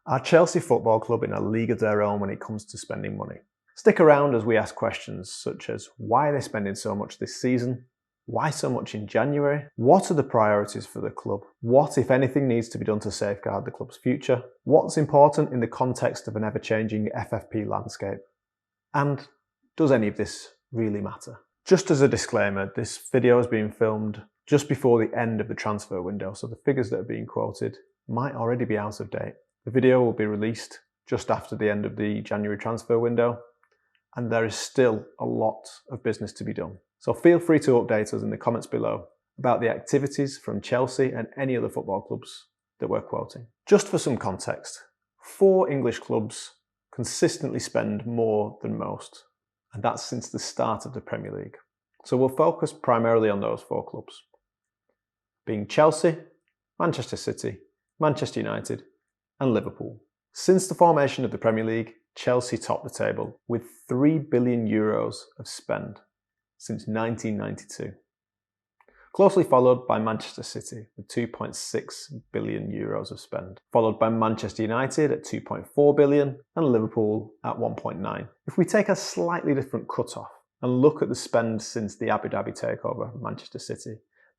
Are Chelsea Football Club in a league of their own when it comes to spending money? Stick around as we ask questions such as why are they spending so much this season? Why so much in January? What are the priorities for the club? What, if anything, needs to be done to safeguard the club's future? What's important in the context of an ever-changing FFP landscape? And does any of this really matter? Just as a disclaimer, this video is being filmed just before the end of the transfer window, so the figures that are being quoted might already be out of date. The video will be released just after the end of the January transfer window, and there is still a lot of business to be done. So feel free to update us in the comments below about the activities from Chelsea and any other football clubs that we're quoting. Just for some context, 4 English clubs consistently spend more than most, and that's since the start of the Premier League. So we'll focus primarily on those 4 clubs, being Chelsea, Manchester City, Manchester United, and Liverpool. Since the formation of the Premier League, Chelsea topped the table with €3 billion of spend since 1992. Closely followed by Manchester City with €2.6 billion of spend, followed by Manchester United at €2.4 billion and Liverpool at €1.9. If we take a slightly different cut-off and look at the spend since the Abu Dhabi takeover of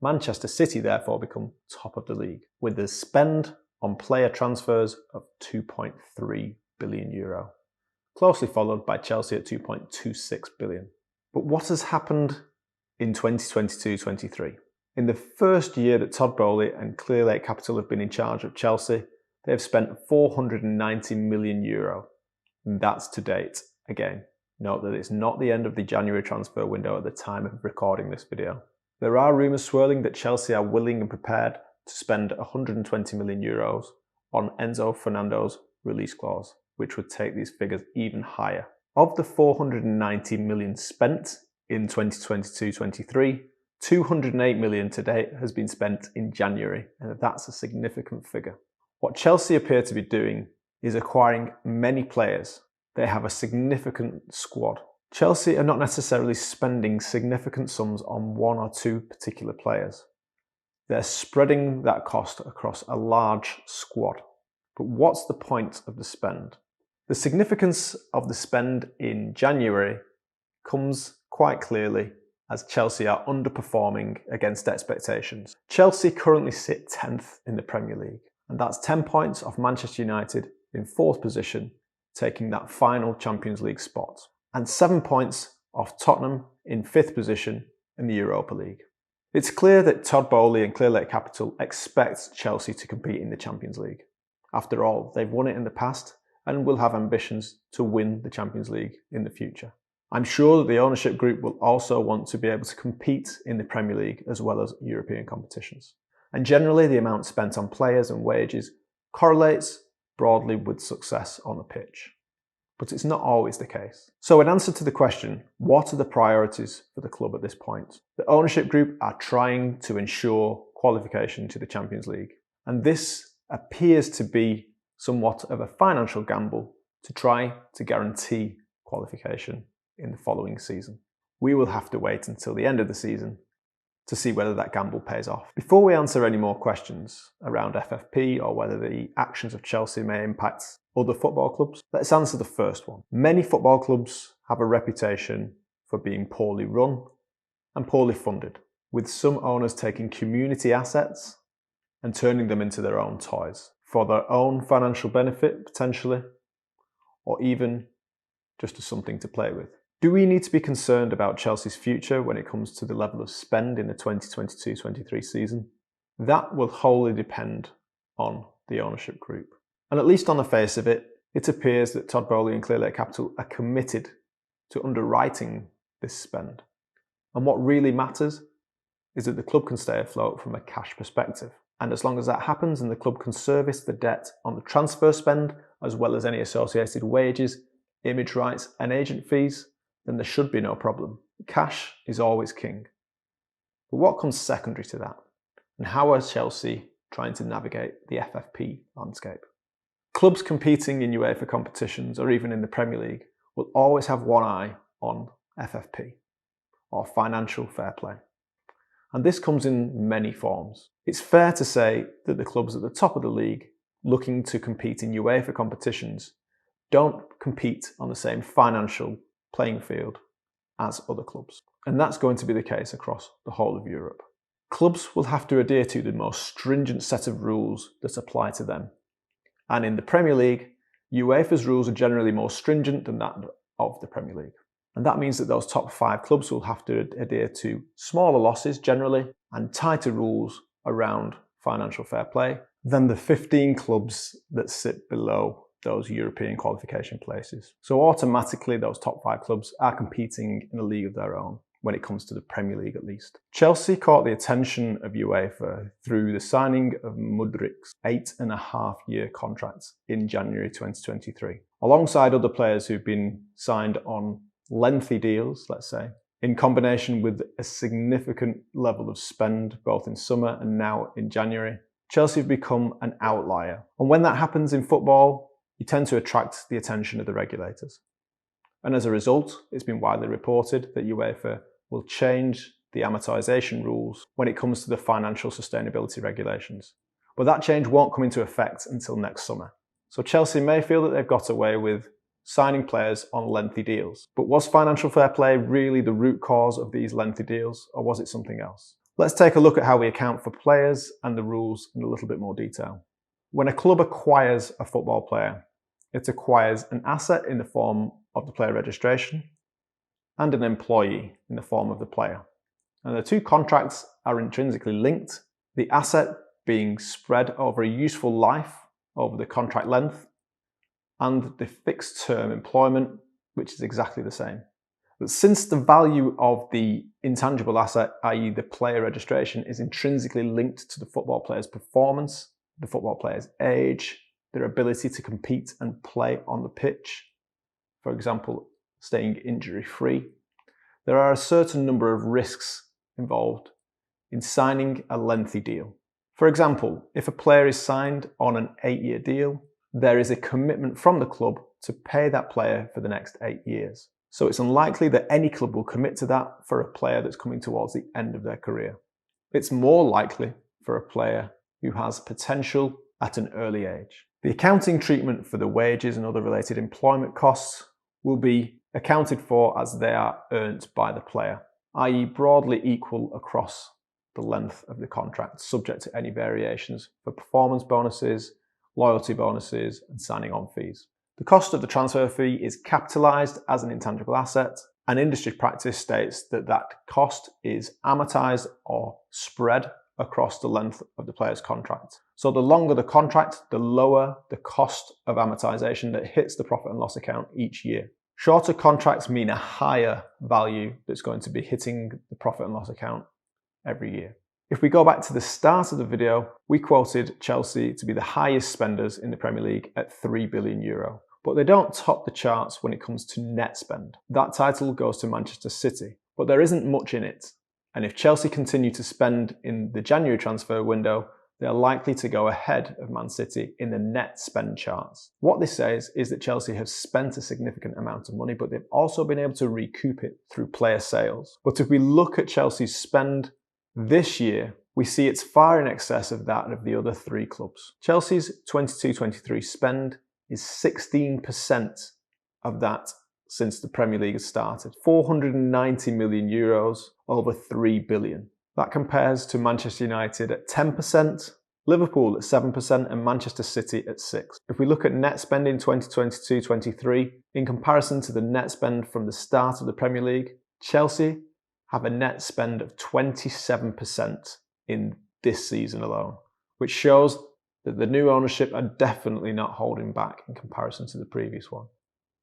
Manchester City therefore become top of the league, with the spend on player transfers of €2.3 billion, closely followed by Chelsea at €2.26 billion. But what has happened in 2022-23? In the first year that Todd Boehly and Clearlake Capital have been in charge of Chelsea, they have spent €490 million. And that's to date. Again, note that it's not the end of the January transfer window at the time of recording this video. There are rumours swirling that Chelsea are willing and prepared to spend €120 million on Enzo Fernandez's release clause, which would take these figures even higher. Of the €490 million spent in 2022-23, €208 million to date has been spent in January, and that's a significant figure. What Chelsea appear to be doing is acquiring many players. They have a significant squad. Chelsea are not necessarily spending significant sums on 1 or 2 particular players. They're spreading that cost across a large squad. But what's the point of the spend? The significance of the spend in January comes quite clearly as Chelsea are underperforming against expectations. Chelsea currently sit 10th in the Premier League, and that's 10 points off Manchester United in 4th position, taking that final Champions League spot, and 7 points off Tottenham in 5th position in the Europa League. It's clear that Todd Boehly and Clearlake Capital expect Chelsea to compete in the Champions League. After all, they've won it in the past and will have ambitions to win the Champions League in the future. I'm sure that the ownership group will also want to be able to compete in the Premier League as well as European competitions. And generally, the amount spent on players and wages correlates broadly with success on the pitch. But it's not always the case. So in answer to the question, what are the priorities for the club at this point? The ownership group are trying to ensure qualification to the Champions League. And this appears to be somewhat of a financial gamble to try to guarantee qualification in the following season. We will have to wait until the end of the season to see whether that gamble pays off. Before we answer any more questions around FFP or whether the actions of Chelsea may impact other football clubs, let's answer the first one. Many football clubs have a reputation for being poorly run and poorly funded, with some owners taking community assets and turning them into their own toys for their own financial benefit, potentially, or even just as something to play with. Do we need to be concerned about Chelsea's future when it comes to the level of spend in the 2022-23 season? That will wholly depend on the ownership group. And at least on the face of it, it appears that Todd Boehly and Clearlake Capital are committed to underwriting this spend. And what really matters is that the club can stay afloat from a cash perspective. And as long as that happens and the club can service the debt on the transfer spend, as well as any associated wages, image rights and agent fees, then there should be no problem. Cash is always king. But what comes secondary to that? And how are Chelsea trying to navigate the FFP landscape? Clubs competing in UEFA competitions or even in the Premier League will always have one eye on FFP, or financial fair play. And this comes in many forms. It's fair to say that the clubs at the top of the league looking to compete in UEFA competitions don't compete on the same financial playing field as other clubs. And that's going to be the case across the whole of Europe. Clubs will have to adhere to the most stringent set of rules that apply to them. And in the Premier League, UEFA's rules are generally more stringent than that of the Premier League. And that means that those top 5 clubs will have to adhere to smaller losses generally and tighter rules around financial fair play than the 15 clubs that sit below those European qualification places. So automatically those top 5 clubs are competing in a league of their own when it comes to the Premier League at least. Chelsea caught the attention of UEFA through the signing of Mudryk's 8.5-year contract in January 2023, alongside other players who've been signed on lengthy deals, let's say, in combination with a significant level of spend both in summer and now in January. Chelsea have become an outlier. And when that happens in football, you tend to attract the attention of the regulators. And as a result, it's been widely reported that UEFA will change the amortisation rules when it comes to the financial sustainability regulations. But that change won't come into effect until next summer. So Chelsea may feel that they've got away with signing players on lengthy deals. But was financial fair play really the root cause of these lengthy deals, or was it something else? Let's take a look at how we account for players and the rules in a little bit more detail. When a club acquires a football player, it acquires an asset in the form of the player registration and an employee in the form of the player. And the two contracts are intrinsically linked, the asset being spread over a useful life over the contract length, and the fixed term employment, which is exactly the same. But since the value of the intangible asset, i.e. the player registration, is intrinsically linked to the football player's performance, the football player's age, their ability to compete and play on the pitch, for example, staying injury-free, there are a certain number of risks involved in signing a lengthy deal. For example, if a player is signed on an 8-year deal, there is a commitment from the club to pay that player for the next 8 years. So it's unlikely that any club will commit to that for a player that's coming towards the end of their career. It's more likely for a player who has potential at an early age. The accounting treatment for the wages and other related employment costs will be accounted for as they are earned by the player, i.e. broadly equal across the length of the contract, subject to any variations for performance bonuses, loyalty bonuses, and signing on fees. The cost of the transfer fee is capitalised as an intangible asset, and industry practice states that that cost is amortised or spread across the length of the player's contract. So the longer the contract, the lower the cost of amortisation that hits the profit and loss account each year. Shorter contracts mean a higher value that's going to be hitting the profit and loss account every year. If we go back to the start of the video, we quoted Chelsea to be the highest spenders in the Premier League at €3 billion. But they don't top the charts when it comes to net spend. That title goes to Manchester City, but there isn't much in it. And if Chelsea continue to spend in the January transfer window, they are likely to go ahead of Man City in the net spend charts. What this says is that Chelsea have spent a significant amount of money, but they've also been able to recoup it through player sales. But if we look at Chelsea's spend this year, we see it's far in excess of that of the other 3 clubs. Chelsea's 22-23 spend is 16% of that since the Premier League has started. €490 million over €3 billion. That compares to Manchester United at 10%, Liverpool at 7%, and Manchester City at 6%. If we look at net spend in 2022-23, in comparison to the net spend from the start of the Premier League, Chelsea have a net spend of 27% in this season alone, which shows that the new ownership are definitely not holding back in comparison to the previous one.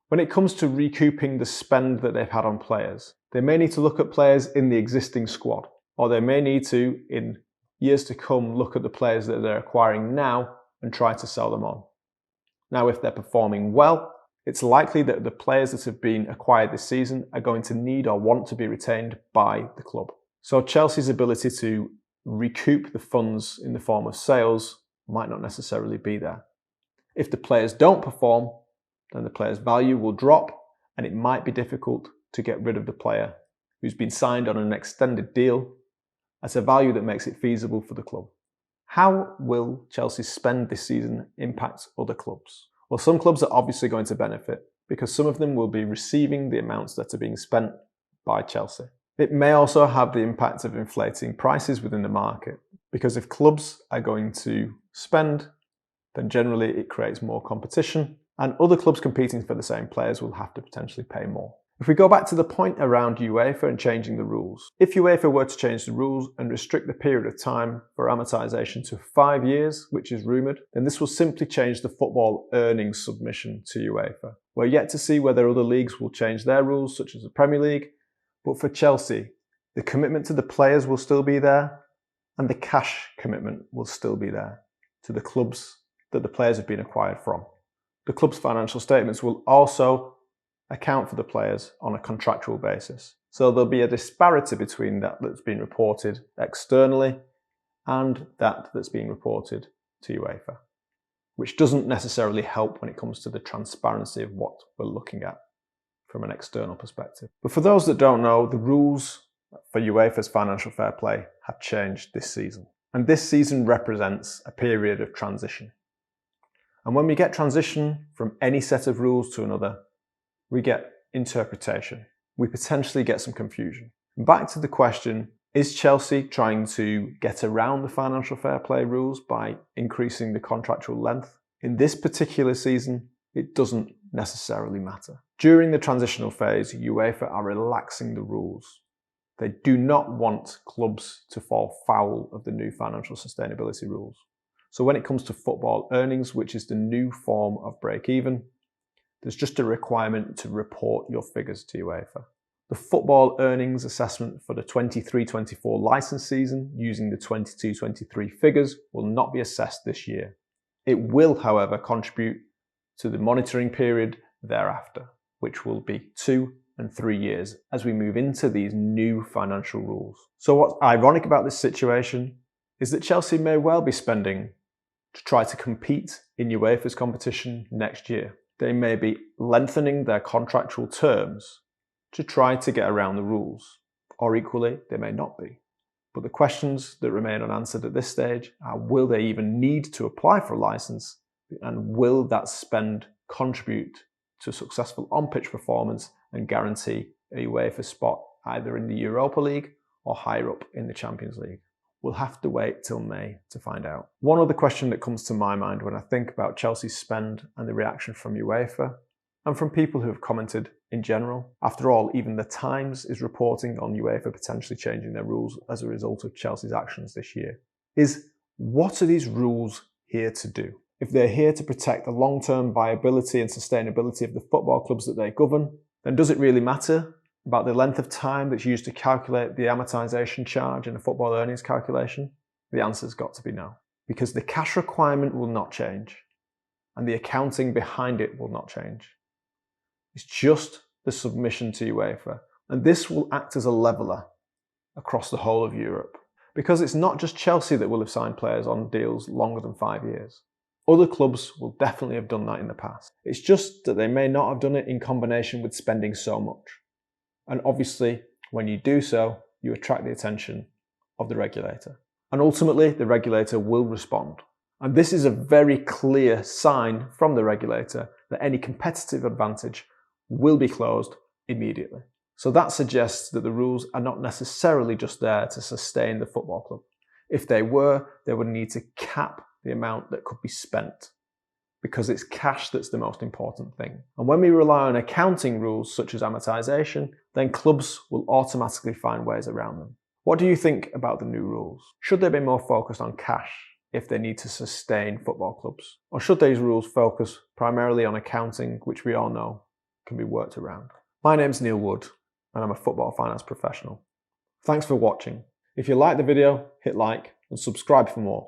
When it comes to recouping the spend that they've had on players, they may need to look at players in the existing squad, or they may need to, in years to come, look at the players that they're acquiring now and try to sell them on. Now, if they're performing well, it's likely that the players that have been acquired this season are going to need or want to be retained by the club. So Chelsea's ability to recoup the funds in the form of sales might not necessarily be there. If the players don't perform, then the player's value will drop, and it might be difficult to get rid of the player who's been signed on an extended deal at a value that makes it feasible for the club. How will Chelsea's spend this season impact other clubs? Well, some clubs are obviously going to benefit because some of them will be receiving the amounts that are being spent by Chelsea. It may also have the impact of inflating prices within the market, because if clubs are going to spend, then generally it creates more competition, and other clubs competing for the same players will have to potentially pay more. If we go back to the point around UEFA and changing the rules, if UEFA were to change the rules and restrict the period of time for amortisation to 5 years, which is rumoured, then this will simply change the football earnings submission to UEFA. We're yet to see whether other leagues will change their rules, such as the Premier League, but for Chelsea, the commitment to the players will still be there, and the cash commitment will still be there to the clubs that the players have been acquired from. The club's financial statements will also account for the players on a contractual basis. So there'll be a disparity between that that's been reported externally and that that's being reported to UEFA, which doesn't necessarily help when it comes to the transparency of what we're looking at from an external perspective. But for those that don't know, the rules for UEFA's financial fair play have changed this season. And this season represents a period of transition. And when we get transition from any set of rules to another, we get interpretation. We potentially get some confusion. Back to the question, is Chelsea trying to get around the financial fair play rules by increasing the contractual length? In this particular season, it doesn't necessarily matter. During the transitional phase, UEFA are relaxing the rules. They do not want clubs to fall foul of the new financial sustainability rules. So when it comes to football earnings, which is the new form of break-even, there's just a requirement to report your figures to UEFA. The football earnings assessment for the 23-24 licence season using the 22-23 figures will not be assessed this year. It will, however, contribute to the monitoring period thereafter, which will be 2 and 3 years as we move into these new financial rules. So what's ironic about this situation is that Chelsea may well be spending to try to compete in UEFA's competition next year. They may be lengthening their contractual terms to try to get around the rules, or equally, they may not be. But the questions that remain unanswered at this stage are, will they even need to apply for a licence, and will that spend contribute to successful on-pitch performance and guarantee a UEFA spot either in the Europa League or higher up in the Champions League? We'll have to wait till May to find out. One other question that comes to my mind when I think about Chelsea's spend and the reaction from UEFA and from people who have commented in general. After all, even The Times is reporting on UEFA potentially changing their rules as a result of Chelsea's actions this year. Is what are these rules here to do? If they're here to protect the long-term viability and sustainability of the football clubs that they govern, then does it really matter about the length of time that's used to calculate the amortisation charge in a football earnings calculation? The answer's got to be no. Because the cash requirement will not change, and the accounting behind it will not change. It's just the submission to UEFA, and this will act as a leveller across the whole of Europe. Because it's not just Chelsea that will have signed players on deals longer than 5 years. Other clubs will definitely have done that in the past. It's just that they may not have done it in combination with spending so much. And obviously, when you do so, you attract the attention of the regulator. And ultimately, the regulator will respond. And this is a very clear sign from the regulator that any competitive advantage will be closed immediately. So that suggests that the rules are not necessarily just there to sustain the football club. If they were, they would need to cap the amount that could be spent, because it's cash that's the most important thing. And when we rely on accounting rules such as amortisation, then clubs will automatically find ways around them. What do you think about the new rules? Should they be more focused on cash if they need to sustain football clubs? Or should these rules focus primarily on accounting, which we all know can be worked around? My name's Neil Wood, and I'm a football finance professional. Thanks for watching. If you liked the video, hit like and subscribe for more.